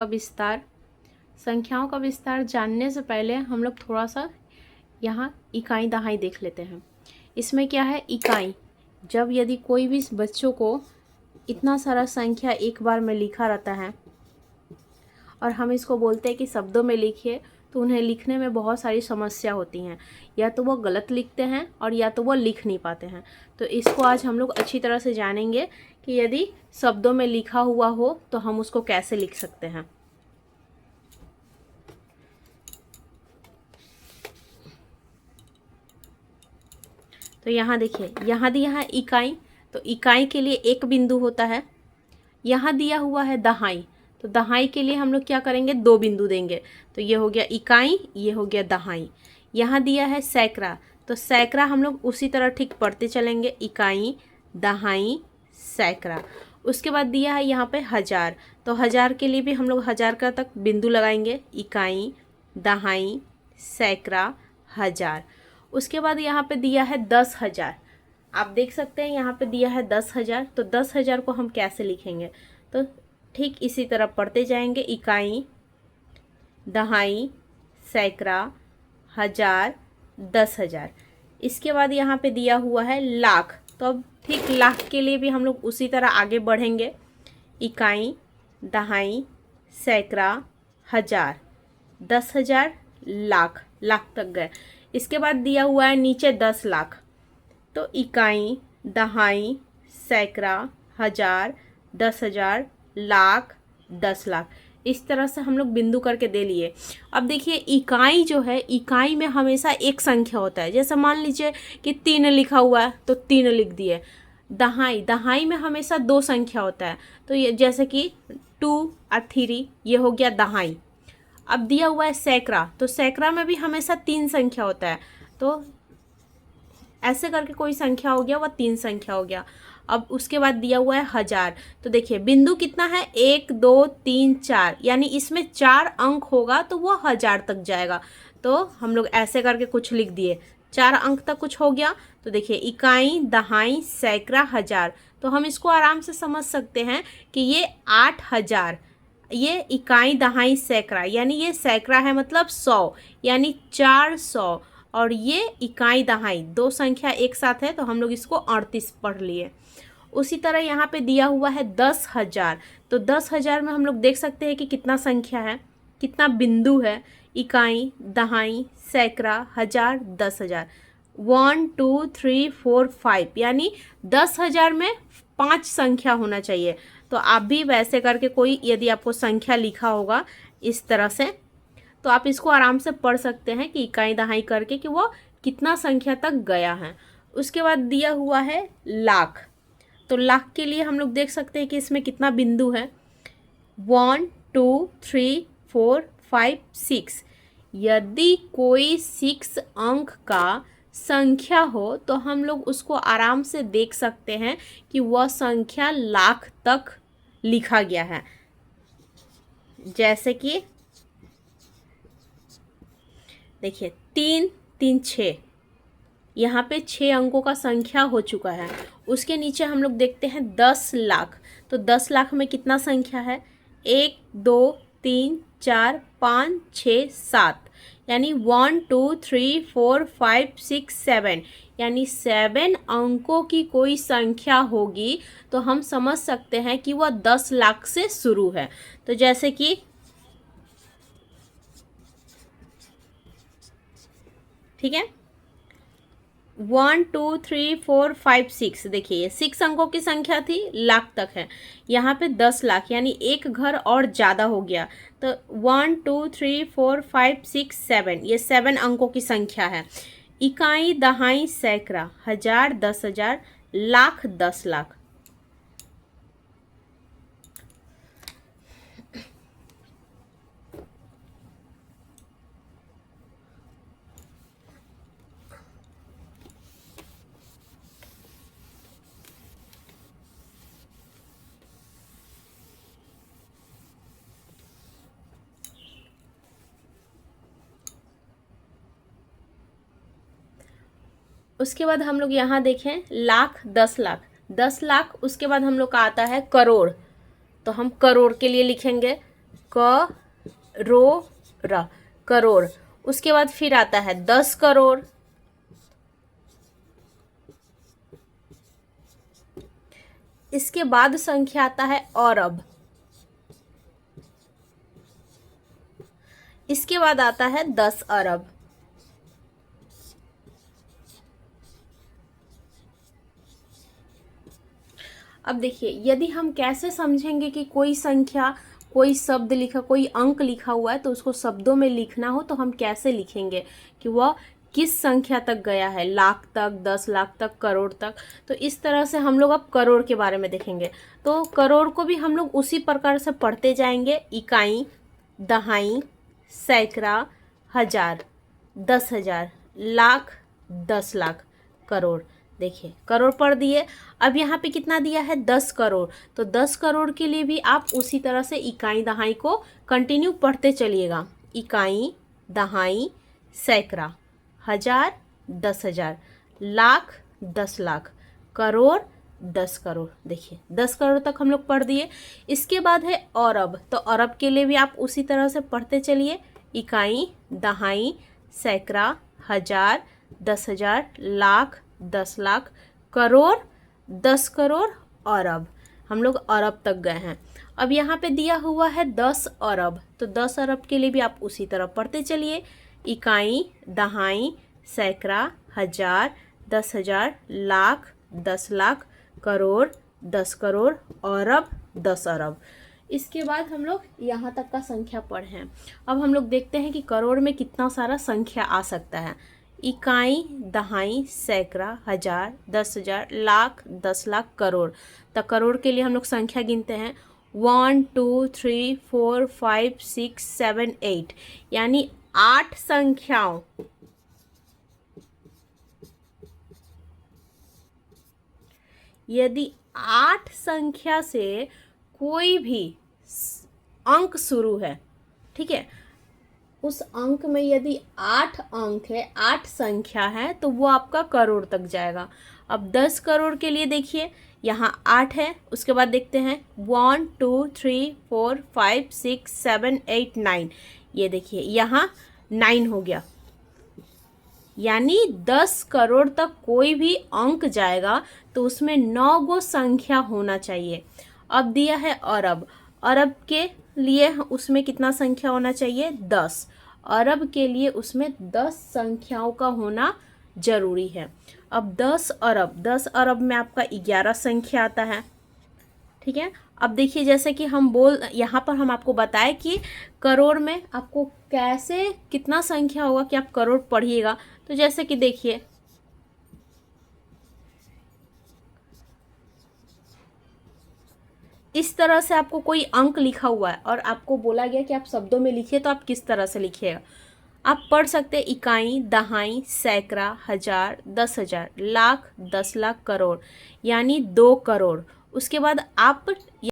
का विस्तार। संख्याओं का विस्तार जानने से पहले हम लोग थोड़ा सा यहाँ इकाई दहाई देख लेते हैं। इसमें क्या है, इकाई। जब यदि कोई भी बच्चों को इतना सारा संख्या एक बार में लिखा रहता है और हम इसको बोलते हैं कि शब्दों में लिखिए, तो उन्हें लिखने में बहुत सारी समस्या होती हैं। या तो वो गलत लिखते हैं और या तो वो लिख नहीं पाते हैं। तो इसको आज हम लोग अच्छी तरह से जानेंगे कि यदि शब्दों में लिखा हुआ हो तो हम उसको कैसे लिख सकते हैं। तो यहाँ देखिए, यहाँ दिया है इकाई, तो इकाई के लिए एक बिंदु होता है। यहाँ दिया हुआ है दहाई, तो दहाई के लिए हम लोग क्या करेंगे, दो बिंदु देंगे। तो ये हो गया इकाई, ये हो गया दहाई। यहाँ दिया है सैकड़ा, तो सैकड़ा हम लोग उसी तरह ठीक पढ़ते चलेंगे, इकाई दहाई सैकड़ा। उसके बाद दिया है यहाँ पे हजार, तो हजार के लिए भी हम लोग हजार का तक बिंदु लगाएंगे, इकाई दहाई सैकड़ा हजार। उसके बाद यहाँ पे दिया है 10,000, आप देख सकते हैं यहाँ पे दिया है 10,000। तो 10,000 को हम कैसे लिखेंगे, तो ठीक इसी तरह पढ़ते जाएंगे, इकाई दहाई सैकड़ा हजार 10,000। इसके बाद यहाँ पे दिया हुआ है लाख, तो अब ठीक लाख के लिए भी हम लोग उसी तरह आगे बढ़ेंगे, इकाई दहाई सैकड़ा हजार 10,000 लाख, लाख तक गए। इसके बाद दिया हुआ है नीचे 10 लाख, तो इकाई दहाई सैकड़ा हजार 10,000 लाख 10 लाख। इस तरह से हम लोग बिंदु करके दे लिए। अब देखिए, इकाई जो है, इकाई में हमेशा एक संख्या होता है। जैसे मान लीजिए कि 3 लिखा हुआ है तो 3 लिख दिए। दहाई, दहाई में हमेशा दो संख्या होता है, तो ये जैसे कि 2 और 3, ये हो गया दहाई। अब दिया हुआ है सैकड़ा, तो सैकड़ा में भी हमेशा 3 संख्या होता है, तो ऐसे करके कोई संख्या हो गया, वह 3 संख्या हो गया। अब उसके बाद दिया हुआ है हजार, तो देखिए बिंदु कितना है, 1 2 3 4, यानी इसमें 4 अंक होगा तो वो हजार तक जाएगा। तो हम लोग ऐसे करके कुछ लिख दिए, 4 अंक तक कुछ हो गया। तो देखिए इकाई दहाई सैकड़ा हजार, तो हम इसको आराम से समझ सकते हैं कि ये 8,000, ये इकाई दहाई सैकड़ा, यानी ये सैकड़ा है मतलब 100, यानी 400। और ये इकाई दहाई, दो संख्या एक साथ है तो हम लोग इसको 38 पढ़ लिए। उसी तरह यहाँ पे दिया हुआ है 10,000, तो 10,000 में हम लोग देख सकते हैं कि कितना संख्या है, कितना बिंदु है, इकाई दहाई सैकड़ा हजार 10,000, 1 2 3 4 5, यानी 10,000 में 5 संख्या होना चाहिए। तो आप भी वैसे करके कोई यदि आपको संख्या लिखा होगा इस तरह से, तो आप इसको आराम से पढ़ सकते हैं कि इकाई दहाई करके कि वो कितना संख्या तक गया है। उसके बाद दिया हुआ है लाख, तो लाख के लिए हम लोग देख सकते हैं कि इसमें कितना बिंदु है, 1 2 3 4 5 6। यदि कोई 6 अंक का संख्या हो तो हम लोग उसको आराम से देख सकते हैं कि वह संख्या लाख तक लिखा गया है। जैसे कि देखिए 3 3 6, यहाँ पे 6 अंकों का संख्या हो चुका है। उसके नीचे हम लोग देखते हैं 10 लाख, तो 10 लाख में कितना संख्या है, 1 2 3 4 5 6 7, यानी 1 2 3 4 5 6 7, यानी 7 अंकों की कोई संख्या होगी तो हम समझ सकते हैं कि वह 10 लाख से शुरू है। तो जैसे कि ठीक है, 1 2 3 4 5 6, देखिए 6 अंकों की संख्या थी, लाख तक है। यहाँ पे 10 लाख, यानी एक घर और ज़्यादा हो गया। तो 1 2 3 4 5 6 7, ये 7 अंकों की संख्या है। इकाई दहाई सैकड़ा हजार 10,000 लाख 10 लाख। उसके बाद हम लोग यहाँ देखें लाख 10 लाख, 10 लाख, उसके बाद हम लोग का आता है करोड़, तो हम करोड़ के लिए लिखेंगे करोड़, करोड़। उसके बाद फिर आता है 10 करोड़, इसके बाद संख्या आता है अरब, इसके बाद आता है 10 अरब। अब देखिए, यदि हम कैसे समझेंगे कि कोई संख्या, कोई शब्द लिखा, कोई अंक लिखा हुआ है तो उसको शब्दों में लिखना हो तो हम कैसे लिखेंगे कि वह किस संख्या तक गया है, लाख तक, 10 लाख तक, करोड़ तक। तो इस तरह से हम लोग अब करोड़ के बारे में देखेंगे। तो करोड़ को भी हम लोग उसी प्रकार से पढ़ते जाएंगे, इकाई, दहाई, सैकड़ा, हजार, 10,000, लाख, 10 लाख, करोड़। देखिए, करोड़ पढ़ दिए। अब यहाँ पे कितना दिया है, 10 करोड़। तो 10 करोड़ के लिए भी आप उसी तरह से इकाई दहाई को कंटिन्यू पढ़ते चलिएगा। इकाई, दहाई, सैकड़ा, हजार, 10,000, लाख, 10 लाख, करोड़, 10 करोड़। देखिए, 10 करोड़ तक हम लोग पढ़ दिए। इसके बाद है अरब। तो अरब के लिए भी आप उसी तरह से पढ़ते चलिए, इकाई, दहाई, सैकड़ा, हजार, 10,000, लाख, 10 लाख, करोड़, 10 करोड़, अरब। हम लोग अरब तक गए हैं। अब यहाँ पे दिया हुआ है 10 अरब। तो 10 अरब के लिए भी आप उसी तरह पढ़ते चलिए, इकाई, दहाई, सैकड़ा, हजार, 10,000, लाख, 10 लाख, करोड़, 10 करोड़, अरब, 10 अरब। इसके बाद हम लोग यहाँ तक का संख्या पढ़े हैं। अब हम लोग देखते हैं कि करोड़ में कितना सारा संख्या आ सकता है। इकाई, दहाई, सैकड़ा, हजार, 10,000, लाख, 10 लाख, करोड़। तो करोड़ के लिए हम लोग संख्या गिनते हैं, 1 2 3 4 5 6 7 8, यानी 8 संख्याओं, यदि 8 संख्या से कोई भी अंक शुरू है, ठीक है, उस अंक में यदि 8 अंक है, 8 संख्या है, तो वो आपका करोड़ तक जाएगा। अब 10 करोड़ के लिए देखिए, यहाँ 8 है। उसके बाद देखते हैं 1 2 3 4 5 6 7 8 9, ये देखिए यहाँ 9 हो गया, यानी 10 करोड़ तक कोई भी अंक जाएगा तो उसमें 9 गो संख्या होना चाहिए। अब दिया है अरब। अरब के लिए उसमें कितना संख्या होना चाहिए, 10। अरब के लिए उसमें 10 संख्याओं का होना जरूरी है। अब 10 अरब में आपका 11 संख्या आता है, ठीक है। अब देखिए, जैसे कि यहाँ पर हम आपको बताएं कि करोड़ में आपको कैसे कितना संख्या होगा कि आप करोड़ पढ़िएगा। तो जैसे कि देखिए, इस तरह से आपको कोई अंक लिखा हुआ है और आपको बोला गया कि आप शब्दों में लिखिए, तो आप किस तरह से लिखिएगा। आप पढ़ सकते हैं इकाई, दहाई, सैकड़ा, हजार, 10,000, लाख, 10 लाख, करोड़, यानी 2 करोड़। उसके बाद आप